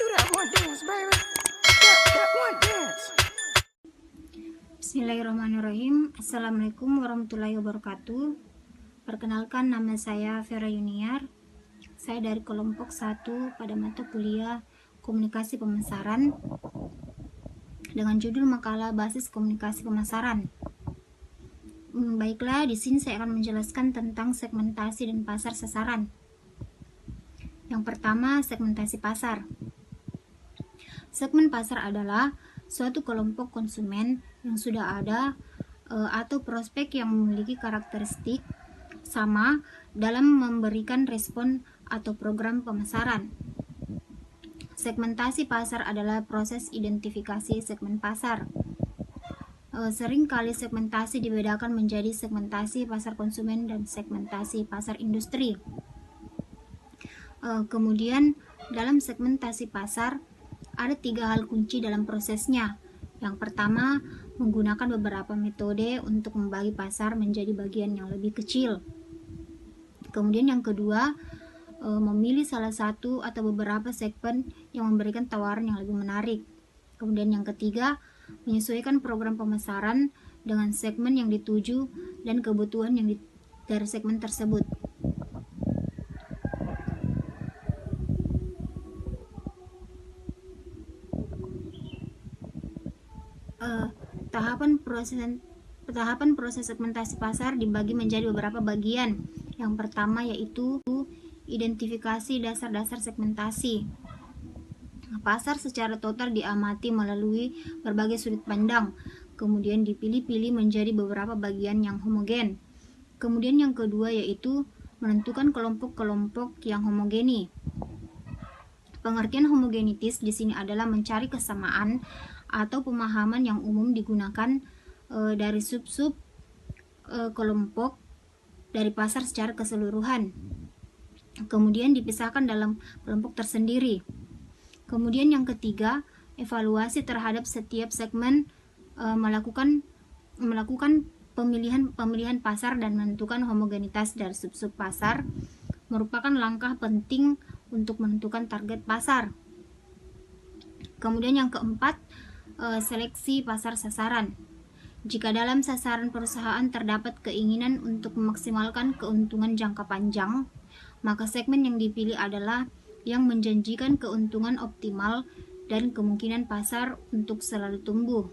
Do that one dance, baby. That one dance. Bismillahirrahmanirrahim. Assalamualaikum warahmatullahi wabarakatuh. Perkenalkan, nama saya Vera Yuniar. Saya dari kelompok 1 pada mata kuliah Komunikasi Pemasaran dengan judul makalah Basis Komunikasi Pemasaran. Baiklah, di sini saya akan menjelaskan tentang segmentasi dan pasar sasaran. Yang pertama, segmentasi pasar. Segmen pasar adalah suatu kelompok konsumen yang sudah ada atau prospek yang memiliki karakteristik sama dalam memberikan respon atau program pemasaran. Segmentasi pasar adalah proses identifikasi segmen pasar. Seringkali segmentasi dibedakan menjadi segmentasi pasar konsumen dan segmentasi pasar industri. Kemudian dalam segmentasi pasar ada 3 hal kunci dalam prosesnya. Yang pertama, menggunakan beberapa metode untuk membagi pasar menjadi bagian yang lebih kecil. Kemudian yang kedua, memilih salah satu atau beberapa segmen yang memberikan tawaran yang lebih menarik. Kemudian yang ketiga, menyesuaikan program pemasaran dengan segmen yang dituju dan kebutuhan yang dari segmen tersebut. Tahapan proses segmentasi pasar dibagi menjadi beberapa bagian. Yang pertama yaitu identifikasi dasar-dasar segmentasi. Pasar secara total diamati melalui berbagai sudut pandang, kemudian dipilih-pilih menjadi beberapa bagian yang homogen. Kemudian yang kedua yaitu menentukan kelompok-kelompok yang homogeni. Pengertian homogenitis di sini adalah mencari kesamaan atau pemahaman yang umum digunakan dari sub-sub kelompok dari pasar secara keseluruhan. Kemudian dipisahkan dalam kelompok tersendiri. Kemudian yang ketiga, evaluasi terhadap setiap segmen, melakukan pemilihan pasar dan menentukan homogenitas dari sub-sub pasar merupakan langkah penting untuk menentukan target pasar. Kemudian yang keempat, seleksi pasar sasaran. Jika dalam sasaran perusahaan terdapat keinginan untuk memaksimalkan keuntungan jangka panjang, maka segmen yang dipilih adalah yang menjanjikan keuntungan optimal dan kemungkinan pasar untuk selalu tumbuh.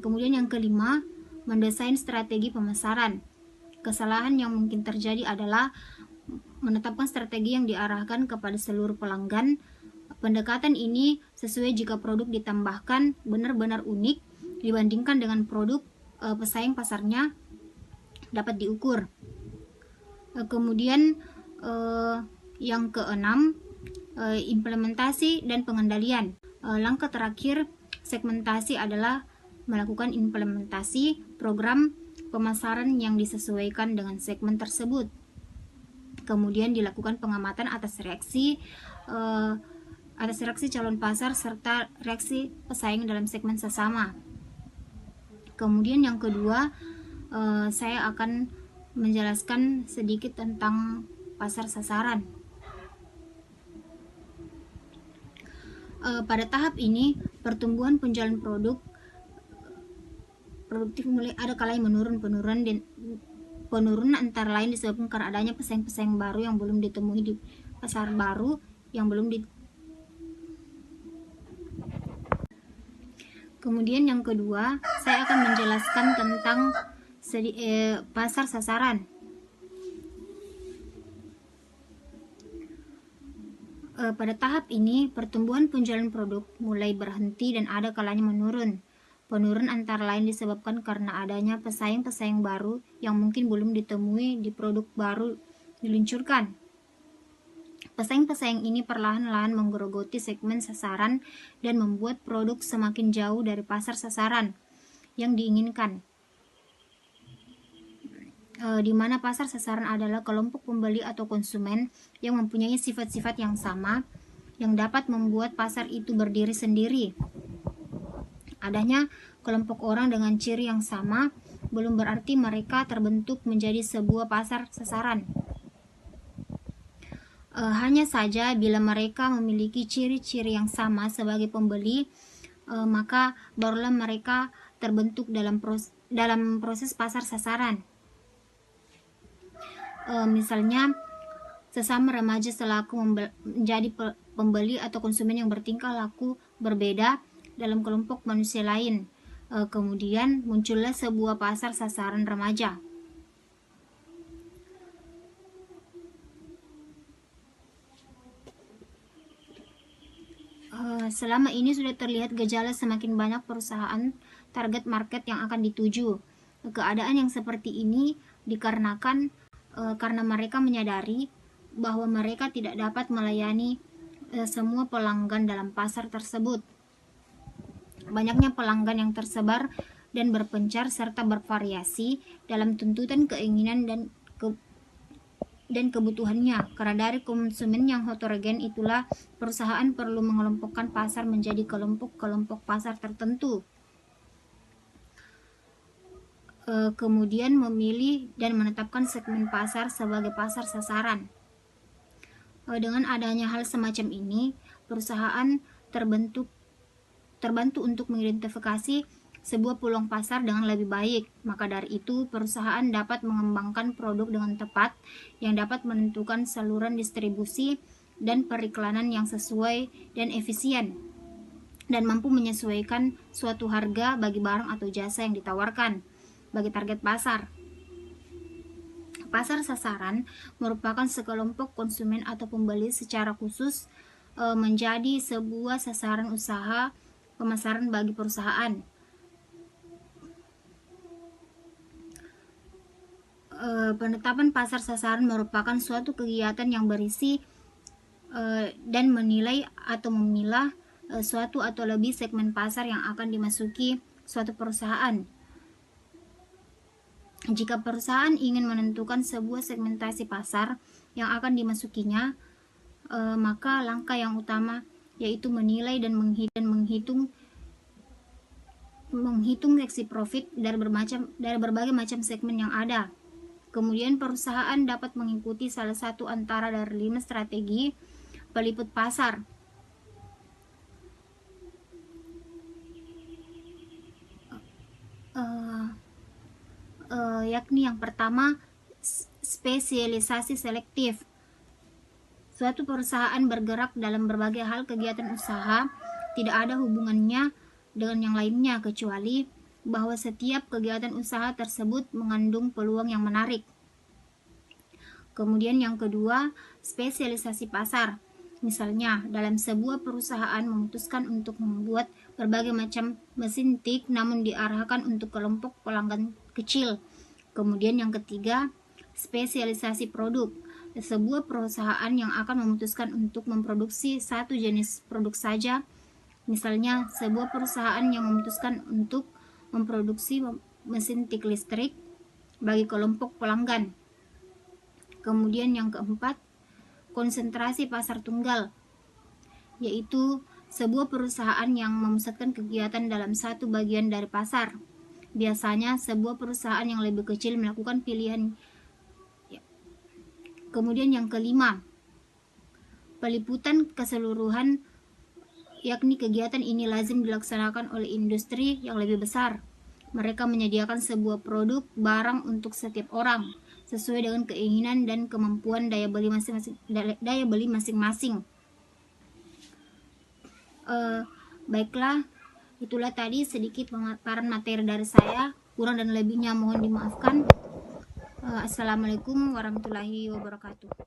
Kemudian yang kelima, mendesain strategi pemasaran. Kesalahan yang mungkin terjadi adalah menetapkan strategi yang diarahkan kepada seluruh pelanggan. Pendekatan ini sesuai jika produk ditambahkan benar-benar unik dibandingkan dengan produk pesaing pasarnya dapat diukur. Kemudian yang keenam, implementasi dan pengendalian. Langkah terakhir segmentasi adalah melakukan implementasi program pemasaran yang disesuaikan dengan segmen tersebut. Kemudian dilakukan pengamatan atas reaksi calon pasar serta reaksi pesaing dalam segmen sesama. Kemudian yang kedua, saya akan menjelaskan sedikit tentang pasar sasaran. Pada tahap ini, pertumbuhan penjualan produktif mulai ada kalanya penurunan antara lain disebabkan karena adanya pesaing-pesaing baru yang belum ditemui di pasar baru yang belum Kemudian yang kedua, saya akan menjelaskan tentang pasar sasaran. Pada tahap ini, pertumbuhan penjualan produk mulai berhenti dan ada kalanya menurun. Penurunan antara lain disebabkan karena adanya pesaing-pesaing baru yang mungkin belum ditemui di produk baru diluncurkan. Pesaing-pesaing ini perlahan-lahan menggerogoti segmen sasaran dan membuat produk semakin jauh dari pasar sasaran yang diinginkan. Di mana pasar sasaran adalah kelompok pembeli atau konsumen yang mempunyai sifat-sifat yang sama yang dapat membuat pasar itu berdiri sendiri. Adanya kelompok orang dengan ciri yang sama belum berarti mereka terbentuk menjadi sebuah pasar sasaran. Hanya saja bila mereka memiliki ciri-ciri yang sama sebagai pembeli, maka barulah mereka terbentuk dalam proses pasar sasaran. Misalnya, sesama remaja selaku menjadi pembeli atau konsumen yang bertingkah laku berbeda dalam kelompok manusia lain. Kemudian muncullah sebuah pasar sasaran remaja. Selama ini sudah terlihat gejala semakin banyak perusahaan target market yang akan dituju. Keadaan yang seperti ini dikarenakan karena mereka menyadari bahwa mereka tidak dapat melayani semua pelanggan dalam pasar tersebut. Banyaknya pelanggan yang tersebar dan berpencar serta bervariasi dalam tuntutan, keinginan, dan kebutuhannya. Karena dari konsumen yang heterogen itulah perusahaan perlu mengelompokkan pasar menjadi kelompok-kelompok pasar tertentu. Kemudian memilih dan menetapkan segmen pasar sebagai pasar sasaran. Dengan adanya hal semacam ini, perusahaan terbantu untuk mengidentifikasi sebuah peluang pasar dengan lebih baik. Maka dari itu, perusahaan dapat mengembangkan produk dengan tepat yang dapat menentukan saluran distribusi dan periklanan yang sesuai dan efisien, dan mampu menyesuaikan suatu harga bagi barang atau jasa yang ditawarkan bagi target pasar. Pasar sasaran merupakan sekelompok konsumen atau pembeli secara khusus menjadi sebuah sasaran usaha pemasaran bagi perusahaan. Penetapan pasar sasaran merupakan suatu kegiatan yang berisi dan menilai atau memilah suatu atau lebih segmen pasar yang akan dimasuki suatu perusahaan. Jika perusahaan ingin menentukan sebuah segmentasi pasar yang akan dimasukinya, maka langkah yang utama yaitu menilai dan menghitung seksi profit dari berbagai macam segmen yang ada. Kemudian perusahaan dapat mengikuti salah satu antara dari 5 strategi peliput pasar. Yakni yang pertama, spesialisasi selektif. Suatu perusahaan bergerak dalam berbagai hal kegiatan usaha, tidak ada hubungannya dengan yang lainnya kecuali bahwa setiap kegiatan usaha tersebut mengandung peluang yang menarik. Kemudian yang kedua, spesialisasi pasar. Misalnya, dalam sebuah perusahaan memutuskan untuk membuat berbagai macam mesin tik namun diarahkan untuk kelompok pelanggan kecil. Kemudian yang ketiga, spesialisasi produk. Sebuah perusahaan yang akan memutuskan untuk memproduksi satu jenis produk saja. Misalnya, sebuah perusahaan yang memutuskan untuk memproduksi mesin tik listrik bagi kelompok pelanggan. Kemudian yang keempat, konsentrasi pasar tunggal, yaitu sebuah perusahaan yang memusatkan kegiatan dalam satu bagian dari pasar. Biasanya sebuah perusahaan yang lebih kecil melakukan pilihan. Kemudian yang kelima, peliputan keseluruhan, yakni kegiatan ini lazim dilaksanakan oleh industri yang lebih besar. Mereka menyediakan sebuah produk barang untuk setiap orang sesuai dengan keinginan dan kemampuan daya beli masing-masing. Baiklah, itulah tadi sedikit pemaparan materi dari saya. Kurang dan lebihnya mohon dimaafkan. Assalamualaikum warahmatullahi wabarakatuh.